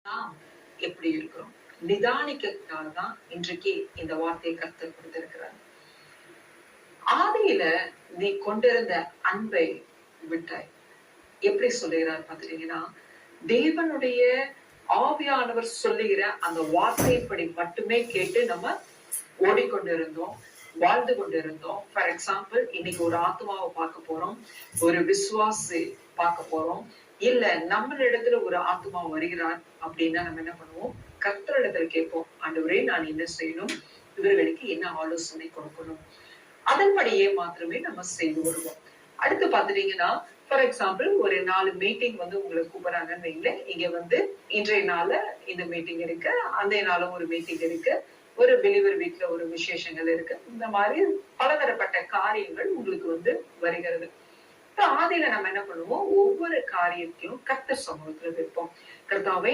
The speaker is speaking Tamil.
நாம் எப்படி இருக்கிறோம்? நிதானிக்கிறதுக்காக தான் இன்றைக்கு இந்த வார்த்தையை கர்த்தர் கொடுத்திருக்கிறார். ஆதியில நீ கொண்டிருந்த அன்பை விட்டாய். எப்படி சொல்லுகிறார் பாத்தீங்கன்னா, தேவனுடைய ஆவியானவர் சொல்லுகிற அந்த வார்த்தைப்படி மட்டுமே கேட்டு நம்ம ஓடிக்கொண்டிருந்தோம், வாழ்ந்து கொண்டிருந்தோம். ஃபார் எக்ஸாம்பிள், இன்னைக்கு ஒரு ஆத்மாவை பார்க்க போறோம், ஒரு விசுவாசி பார்க்க போறோம், இல்ல நம்மளிடத்துல ஒரு ஆத்மா வருகிறார் அப்படின்னா நம்ம என்ன பண்ணுவோம்? கர்த்தரிடத்துல கேட்போம், ஆண்டவரே நான் என்ன செய்யணும், இவர்களுக்கு என்ன ஆலோசனை கொடுக்கணும். அதன்படியே மாத்திரமே நம்ம செய்து வருவோம். அடுத்து பாத்துட்டீங்கன்னா, ஃபார் எக்ஸாம்பிள், ஒரு 4 மீட்டிங் உங்களை கூப்பிடுறாங்கன்னு வைங்களேன். இங்க இன்றைய நாள்ல இந்த மீட்டிங் இருக்கு, அந்த நாளும் ஒரு மீட்டிங் இருக்கு, ஒரு பிலிவர் வீட்ல ஒரு விசேஷங்கள் இருக்கு. இந்த மாதிரி பலதரப்பட்ட காரியங்கள் உங்களுக்கு வருகிறது. ஆதியில நம்ம என்ன பண்ணுவோம்? ஒவ்வொரு காரியத்தையும் கர்த்தர் சமூகத்துல வைப்போம். கர்த்தாவே